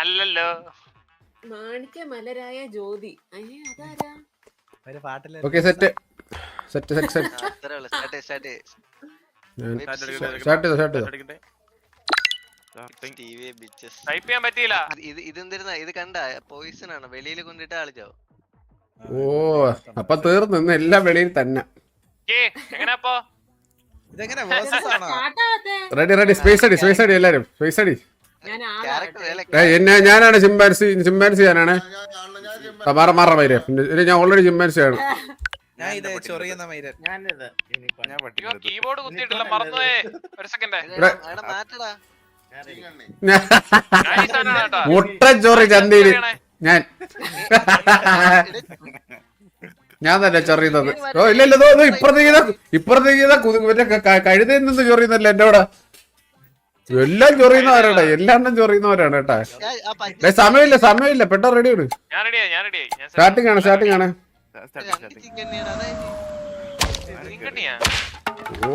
അല്ലല്ലോ മാണിക്യ മലരായ ജ്യോതി. അതാരാ? Okay set set set set start ചെയ്തോ ടൈപ്പ് ചെയ്യാൻ പറ്റിയില്ല. ഇതെന്തിരുന്ന ഇത് കണ്ട പോയിസൺ ആണ്, വെളിയിൽ കൊണ്ടിട്ട് ആളിച്ചോ. ഓ അപ്പൊ തീർന്നു, ഇന്ന് എല്ലാം വെളിയിൽ തന്നെ. എങ്ങനെയാപ്പോ റെഡി റെഡി സ്പേസ് അടി സ്പേസ് അടി എല്ലാരും സ്പേസ് അടി. ക്യാരക്ടർ ഞാനാണ് ചിമ്പാൻസി ചിമ്പാൻസി ഞാനാണ്. മാറ മൈര ഞാൻ ഓൾറെഡി ചിമ്പാൻസി ആണ്. കീബോർഡ് കുത്തിയിട്ടില്ല, മറന്നുപോയേ. ഒരു സെക്കൻഡ്. മാറ്റടാ. മുട്ടച്ചോറി ചന്തയില് ഞാൻ തന്നെ ചൊറിയുന്നത്. ഓ ഇല്ലല്ലോ ഇപ്പുറത്തേക്ക് കഴുതയിൽ നിന്ന് ചൊറിയുന്നല്ല എന്റെ അവിടെ. എല്ലാം ചൊറിയുന്നവരാണ്, എല്ലാണ്ടും ചൊറിയുന്നവരാണ് കേട്ടാ. സമയമില്ല പെട്ടെന്ന് റെഡിയാണ്. സ്റ്റാർട്ടിങ് ആണ് ഓ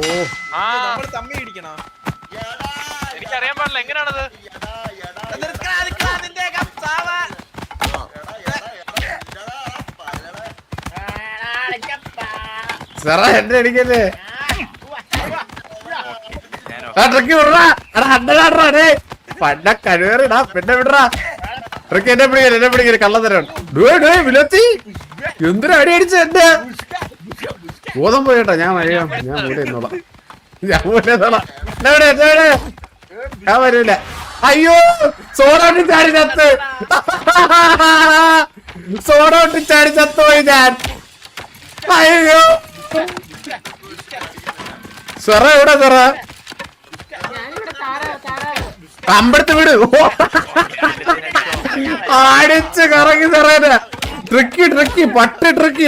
എനിക്കറിയാൻ പാടില്ല എങ്ങനെയാണത്. സാറാ എന്നെ അടിക്കല്ലേ. ട്രക്ക് വിടറാ പണ്ട കഴിവേറിടാ പിന്നെ വിടറാ. ട്രക്ക് എന്നെ പിടിക്കല് കള്ളത്തരാണ്. വിലത്തി എന്തിനാ അടി അടിച്ച എന്റെ ബോധം പോയിട്ടാ. ഞാൻ മൂല എന്നോളാം, ഞാൻ വരൂല. അയ്യോ സോഡോട്ടി ചാടി ചത്തുപോയി ഞാൻ. അയ്യോ സെറ എവിടെ സെറ അമ്പലത്ത് വീട് അടിച്ച് കറങ്ങി സെറേന. ട്രിക്കി പട്ടി ട്രിക്കി.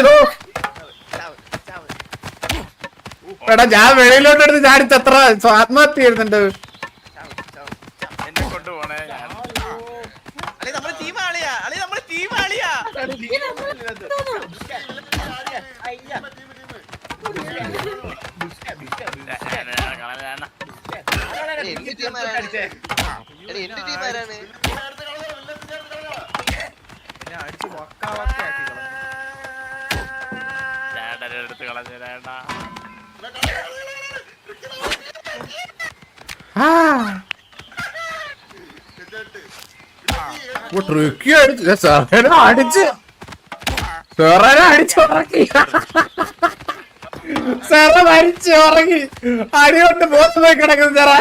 എടാ ഞാൻ വെളിയിലോട്ടെടുത്ത് ചാടിച്ചത്ര ആത്മഹത്യ ചെയ്യുന്നുണ്ട്. അടിച്ചു ഉറങ്ങി അടികൊണ്ട് ബോസ് പോയി കിടക്കുന്നു സാറേ.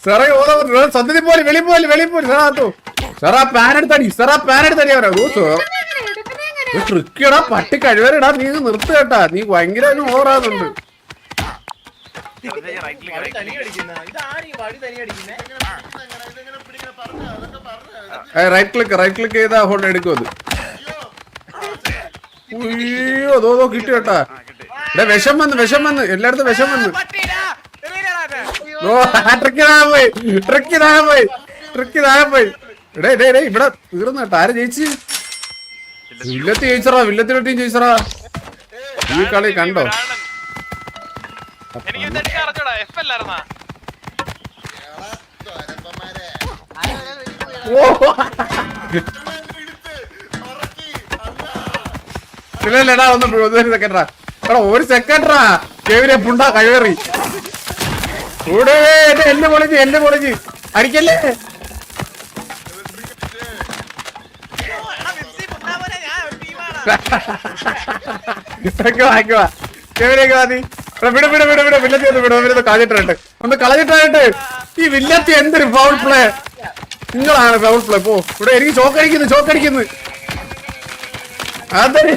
സാറേ സത്യത്തിൽ പോലെ വെളി പോലെ സാറാത്തു സാറാ പാനെടുത്തടി അവരാ. ട്രിക്കിടാ പട്ടി കഴിവരടാ. നീ നിർത്ത് കേട്ടാ, നീ ഭയങ്കര ഓവറാകുന്നുണ്ട്. റൈറ്റ് ക്ലിക്ക് ചെയ്താ ഹോൾഡ് എടുക്കും അത്. അയ്യോ അതോ കിട്ടി കേട്ടാ. ഇവിടെ വിഷം വന്ന് എല്ലായിടത്തും വിഷം വന്ന്. ട്രിക്ക് താഴെ പോയി. ഇവിടെ തീർന്നു കേട്ടാ. ആര് ജയിച്ച്? വില്ലത്തി ടീം ജയിച്ചറാ. ഈ കളി കണ്ടോ? ഇല്ലടാ ഒരു സെക്കൻഡറാ. എടാ ഒരു സെക്കൻഡറാ. കേവിനെ പുണ്ടാ കഴിവേറി കൂടെ എന്നെ പൊളിച്ച് അടിക്കല്ലേ. കളഞ്ഞിട്ടായിട്ട് ഈ വില്ലത്തി എന്തൊരു ഫൗൾ പ്ലേ. നിങ്ങളാണ് ഫൗൾ പ്ലേ. പോ ഇവിടെ എനിക്ക് ചോക്കടിക്കുന്നു. അതൊരു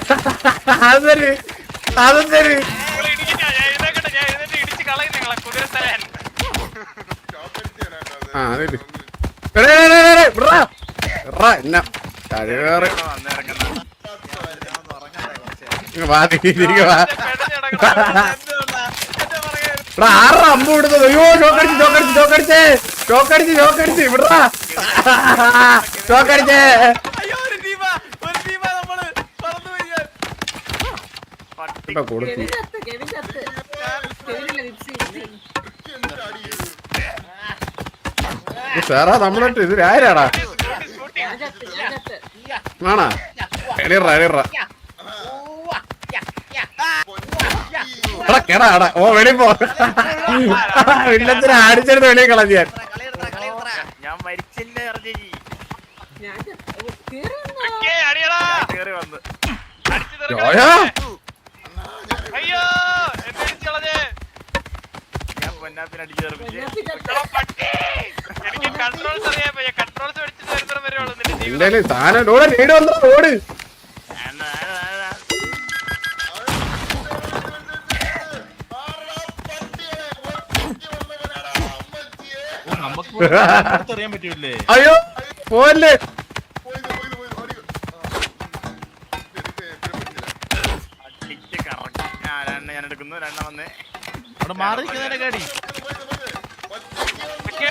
കഴിവേറെ ആറ് അമ്പ് വിടുന്നത്. അയ്യോ ചോക്കടിച്ച് വിടാ ചോക്കടിച്ചേ. ഇപ്പൊ കൊടുത്തു കെവിൻ ചത്ത്, കെവിൻ ചത്ത്. കെവിനല്ല, വിപ്സി, വിപ്സി. സാറാ നമ്മളിട്ട് ഇത് ആരാടാ ഞാൻ ചത്ത്, ഞാൻ ചത്ത്. ആണാ എളിയറ എളിയറ കേടാ എടാ ഓ വെളി പോ വില്ലത്തിന് അടിച്ചെടുത്ത് വെളിയിൽ കളഞ്ഞ ഞാൻ മരിച്ചില്ല ഞാൻ ചത്ത്. ഓ, കേറി വന്നോ? റിക്കി, അടിയടാ. കേറി വന്ന് അടിച്ചു തീർക്കണേ. ജോയാ അയ്യോ എന്നെ അടിച്ചു കളഞ്ഞേ. ഞാൻ പൊന്നാപ്പിന് അടിച്ചു തെറിപ്പിച്ച് പൊന്നാപ്പി ചത്ത്. എടാ, പട്ടി. എനിക്ക് കൺട്രോൾസ് അറിയാൻ പയ്യ. കൺട്രോൾസ് പഠിച്ചിട്ട് വരുന്നവരെ വരുവുള്ളൂ നിന്റെ ജീവിതം. എന്തായാലും സാധനം ഓട് നേടി വന്നോ ഓട് നമുക്ക് അറിയാൻ പറ്റൂല്ലേ അയ്യോ പോവല്ലേ അടിച്ച് കറക്റ്റ് ഞാൻ എടുക്കുന്നു രണ്ടാം വന്ന് അവിടെ മാറി നിൽക്കുന്നതിന്റെ കാടി റിക്കി,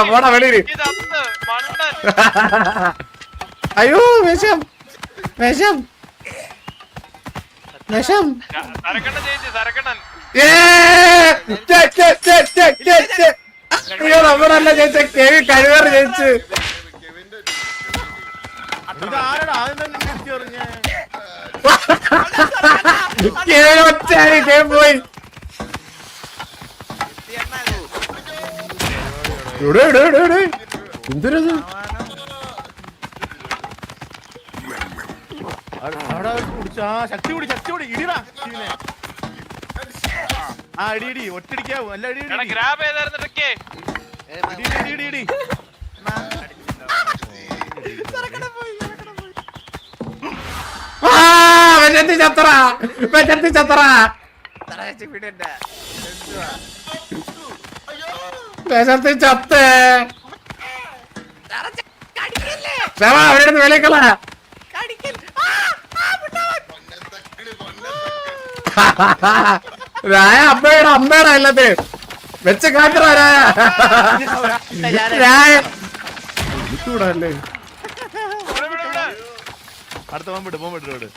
പോടാ വെളിയിൽ റിക്കി ചത്ത്. മണ്ടൻ. അയ്യോ വിഷം വിഷം വിഷം സരക്കണ്ണൻ ജയിച്ചു, സരക്കണ്ണൻ. അയ്യോ നമ്മളല്ല ജയിച്ച കെവി കഴിവേറി ജയിച്ച് ഇതാരടാ ആദ്യം തന്നെ തിരിച്ചു പറഞ്ഞേ കെവി ഒറ്റയായി കെവി പോയി എന്തൊരത് അവിടെ കുടിച്ചു ആ ശക്തി കൂടി ഇടിടാ ശിവനെ. ആ ഇടി ഒറ്റടിക്കാവും അല്ല ഇടി എടാ ഗ്രാബ് ചെയ്തായിരുന്നു റിക്കി. ഇടി ചത്ര വിശത്തി ചത്ത് അവിടെ വിലക്കള രായ അമ്മയുടെ എല്ലാത്തിനും വെച്ച് കാട്ടറ രായ അല്ലേ അടുത്ത ബോംബിട്ടോട്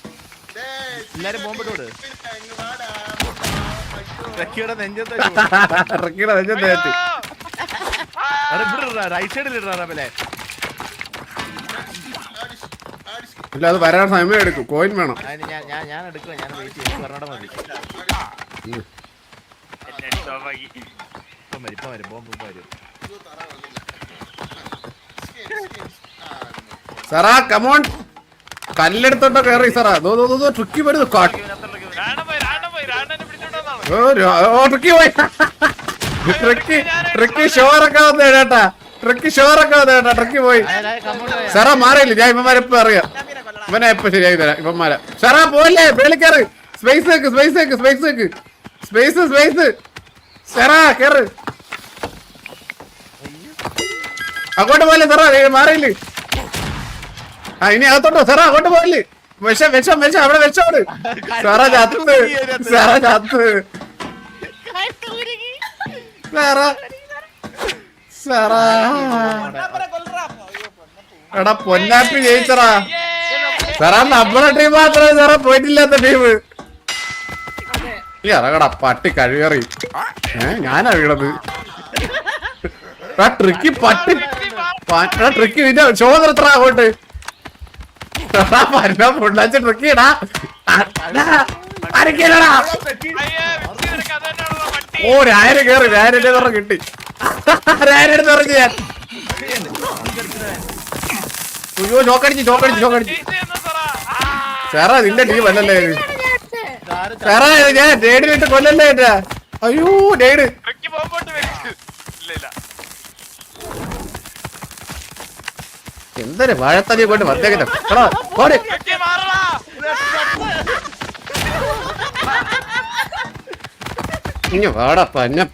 എല്ലാരും ബോംബിട്ടോട് റക്കിയുടെ നെഞ്ചത്ത് ഇറക്കിയുടെ നെഞ്ചത്ത് കയറ്റി റൈറ്റ് സൈഡിൽ ഇടാ പല്ലേ ഇല്ല അത് വരാൻ സമയം എടുക്കും കോയിൻ വേണം ഞാൻ എടുക്കുക ഞാൻ വെയിറ്റ് ചെയ്യും പറഞ്ഞോടെ മതി ഇപ്പം വരും ബോംബ് വരും സാറാ കമോൺ കല്ലെടുത്തോട്ടോ കേറി സാറാ ട്രിക്കി വരുന്നു രാണ പോയി രാണനെ പിടിച്ചോണ്ടാണ്. ട്രിക്കി പോയി ട്രിക്കി ഷോറൊക്കെ വന്നു കേട്ടാ ട്രിക്കി ഷോറൊക്കെ വന്നു കേട്ടാ ട്രിക്കി പോയി സാറാ മാറിയില്ല ഞാൻ ഇവന്മാരെ ഇപ്പൊ അറിയാം ഇവനെ എപ്പോ ശരിയായി തരാം ഇവന്മാരെ സാറാ പോയില്ലേ പേളിക്കേറ് സ്പേസ് സാറാ കേറ് അങ്ങോട്ട് പോയില്ലേ സാറാ മാറിയില്ലേ ആ ഇനി അകത്തോട്ടോ സാറാ അങ്ങോട്ട് പോയില്ലേ വിഷം അവിടെ വെച്ചോട് സാറാ ചത്ത് സാറാ എടാ പൊന്നാപ്പി ജയിച്ചറാ സാറാ നമ്മളെ ടീം മാത്രമേ സാറാ പോയിട്ടില്ലാത്ത ടീം ഈ ഇറങ്ങടാ പട്ടി കഴിവേറി ഞാനാ വീണത് ട്രിക്കി പട്ടി ട്രിക്കി നിന്റെ ഷോ നിർത്തറ അങ്ങോട്ട് പൊണ്ണാച്ച ട്രിക്കിടാ ആരൊക്കെയാടാ ഓ രായര് കേറി രായരുടെ തുറ കിട്ടി രായരുടെ തുറച്ച് ഞാൻ അയ്യോ ചോക്കടിച്ച് സാറാ നിന്റെ ടീം അല്ലല്ലേ ഇത് സാറാ ഞാൻ ഡേഡിലിട്ട് കൊല്ലല്ലേ എന്റെ അയ്യോ ഡേഡ് റിക്കി പോകുമ്പോട്ട് വെച്ചു. ഇല്ല എന്തൊരു വാഴത്തലി കൊണ്ട് വന്നേക്കട്ടെ റിക്കി മാറടാ. ഇനി വാടാ പന്ന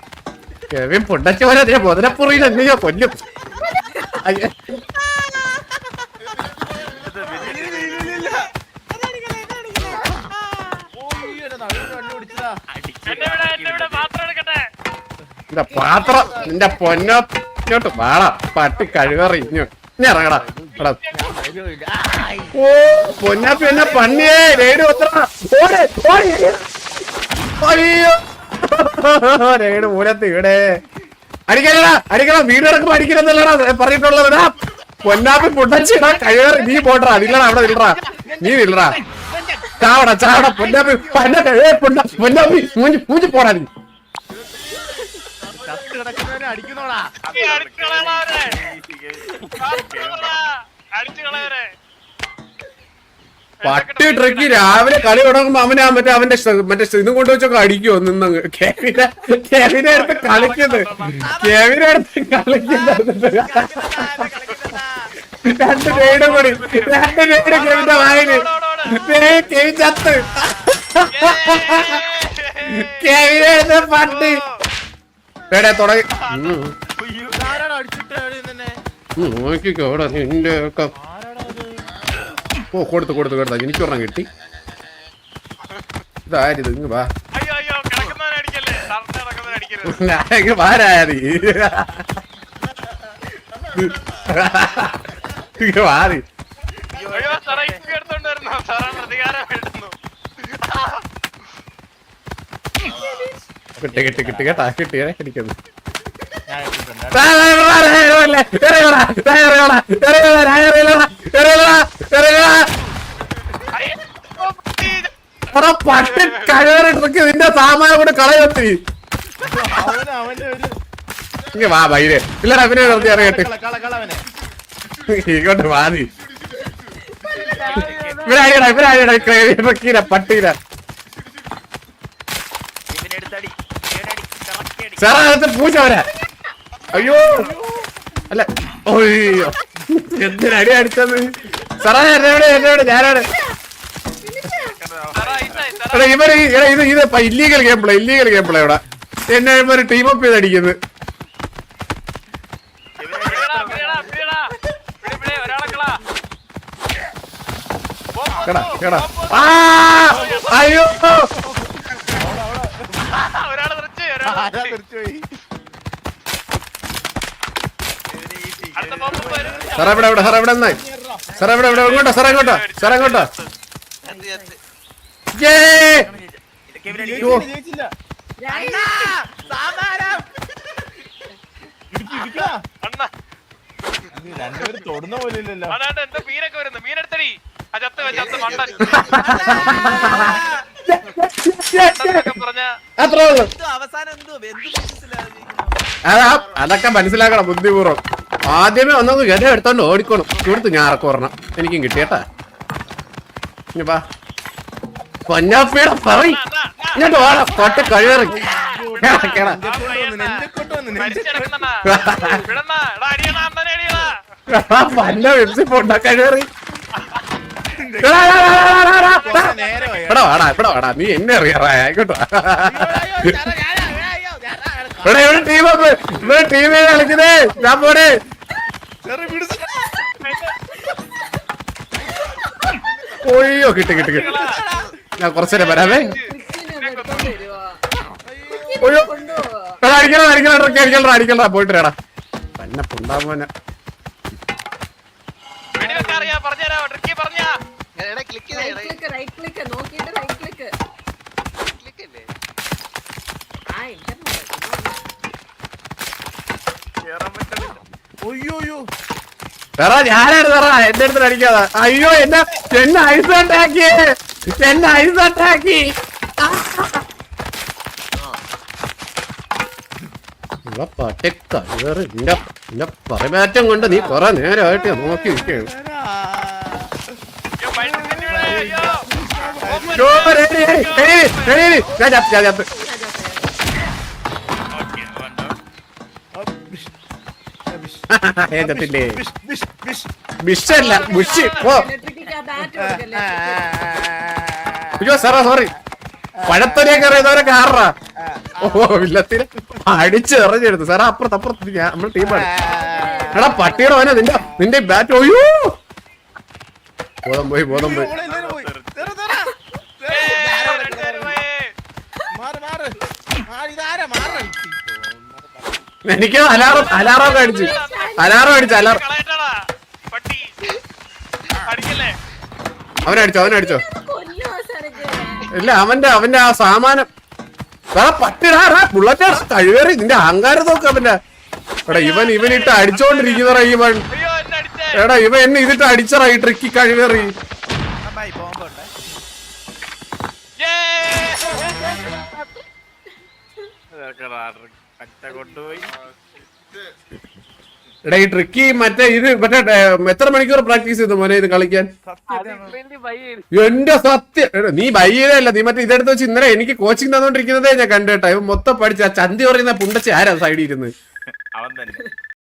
കെവിൻ പൊണ്ടച്ചോനെ അതിനെ മുതലപ്പുറയിൽ എന്തെയ്യോ കൊല്ലും അയ്യ എന്നെ ഇവിടെ പാത്രം എടുക്കട്ടെ. നിന്റെ പാത്രം നിന്റെ പൊന്നോട്ട് വാടാ പട്ടി കഴിവറി ഇനി ഇറങ്ങടാ എടാ ഓ പൊന്നാപ്പി എന്നെ പണിയേ രേഡ് അയ്യോ രേഡ് മൂലത്ത് ഇവിടെ അടിക്കലടാ അടിക്കണം വീട് കിടക്കുമ്പോ അടിക്കലെന്നല്ലടാ പറഞ്ഞിട്ടുള്ളതാ പൊന്നാപ്പി പൊട്ടച്ചിടാ കഴിവേറി നീ പോട്ടറാ നില്ലടാ അവിടെ നില്ലടാ നീ നില്ലടാ ചാവട ചാവട പൊന്നാപ്പി പൊന്നാപ്പി മൂഞ്ചി പോടാ നീ അടിക്കുന്നോടാ പട്ടി ട്രക്കി രാവിലെ കളി തുടങ്ങുമ്പോ അവനെ മറ്റേ അവന്റെ ഇതും കൊണ്ടുവച്ചൊക്കെ അടിക്കുവോ നിന്നങ്ങ് കെവിനെ അടുത്ത് കളിക്കുന്നത് കെവിനെ അടുത്ത് കളിക്കുന്നത് രണ്ട് റെയ്ഡും കൂടി രണ്ട് റെയ്ഡ് കെവിന്റെ വായില് കെവി ചത്ത് കെവിനെ അടുത്ത് പട്ടി എടേ തുടങ്ങി നോക്കിക്കോടാ നിന്റെ ഒക്കെ ഓ കൊടുത്തു എനിക്ക് ഒരെണ്ണം കിട്ടി ഇതായത് ഇങ്ങ് വാ വാരാതി വാറി കിട്ടി കേട്ടാ കിട്ടിയേ എനിക്കത് പട്ടി കഴിവറിട്ട് നിന്റെ സാമാനം കൂടെ കളയൊത്തി വാ ബൈര് ഇല്ലടാ പിന്നെ നിർത്തി അറിയട്ടെ ഇങ്ങോട്ട് വാതി ഇവരാടിയടാ പട്ടീര സാറാ അടുത്ത് പൂച്ച വരാ അയ്യോ അല്ല ഓയ്യോ എന്തിനടി അടിച്ചത് സാറാ എന്നോട് ഞാനാണ് ഇവര് ഇത് ഇല്ലീഗൽ ഗെയിം പ്ലേ ഇവിടെ എന്നെ ഒരു ടീം അപ്പ് ചെയ്ത് അടിക്കുന്നത് അയ്യോ സാറേ ഇവിടെ ഇങ്ങോട്ടോ രണ്ടുപേരും തൊടുന്ന പോലെ ഇല്ലല്ലോ എന്താ മീനൊക്കെ വരുന്നു മീനെടുത്തടി അതൊക്കെ മനസ്സിലാക്കണം ബുദ്ധിപൂർവ്വം ആദ്യമേ ഒന്നൊന്ന് ഗത എടുത്തോണ്ട് ഓടിക്കണം കൊടുത്തു ഞാറൊക്കെ പറഞ്ഞ എനിക്കും കിട്ടിയേട്ടാ പൊന്നാപ്പിയുടെ പറയും ഇങ്ങോട്ട് വേണം കൊട്ട കഴിവേറി പന്ന വെബ്സി പോണ്ട കഴിവേറി ഇവിടെ വാടാ നീ എന്നെ അറിയാറാ ആയിക്കോട്ടോ ഇവിടെ ടീമേ കളിക്കുന്നേ ഞാൻ പോരെ ഓയ്യോ കിട്ടി ഞാൻ കുറച്ചേരം വരാമേ അടിക്കണ്ടാ പോയിട്ടാ തന്നെ പൊണ്ടാമോനെ ഞാനാണ് തറ എന്റെ അടുത്ത് അടിക്കാതെ അയ്യോ എന്നെ ഐസ് അറ്റാക്കി പട്ടിക്കറി എന്റെ പറമാറ്റം കൊണ്ട് നീ കൊറേ നേരമായിട്ട് നോക്കി നിൽക്കുകയാണ് ഞാൻ ചത്ത് ഏതത്തില്ലേ ബിഷല്ല ബുഷി അയ്യോ സാറാ സോറി പഴത്തൊലിയൊക്കെ അറിയുന്നവരൊക്കെ ആറാ ഓ വില്ലത്തിന് അടിച്ച് എറിഞ്ഞെടുത്തു സാറാ അപ്പുറത്ത് നമ്മുടെ ടീമാണ് എടാ പട്ടിയുടെ വന നിന്റെ ബാറ്റ് ഒയ്യോ ബോധം പോയി എനിക്ക് അലാറം അടിച്ചു അവനടിച്ചോ കൊല്ലോ സരക്ക്. ഇല്ല അവന്റെ ആ സാമാനം പട്ടിടാ ബുള്ളറ്റ് കഴിവേറി നിന്റെ അഹങ്കാരം നോക്ക് അവന്റെ എടാ ഇവനിട്ട് അടിച്ചോണ്ടിരിക്കുന്നറ ഇവൻ അയ്യോ എന്നെ അടിച്ചേ എടാ ഇവൻ എന്നെ ഇതിട്ട് അടിച്ചറ ഈ ട്രിക്കി കഴിവേറി ബൈ ബോംബുണ്ട് കൊണ്ടുപോയി എടാ ഈ ട്രിക്കി മറ്റേ എത്ര മണിക്കൂർ പ്രാക്ടീസ് ചെയ്തു മോനെ ഇത് കളിക്കാൻ എന്റെ സത്യം എടാ, നീ ബയ്യതല്ല നീ മറ്റേ ഇതെടുത്ത് വെച്ച് ഇന്നലെ എനിക്ക് കോച്ചിങ് തന്നോണ്ടിരിക്കുന്നതേ ഞാൻ കണ്ടേട്ടാ ഇവൻ മൊത്തം പഠിച്ച ചന്തി പറയുന്ന പുണ്ടച്ച് ആരാ സൈഡിൽ ഇരുന്ന് അവൻ തന്നെ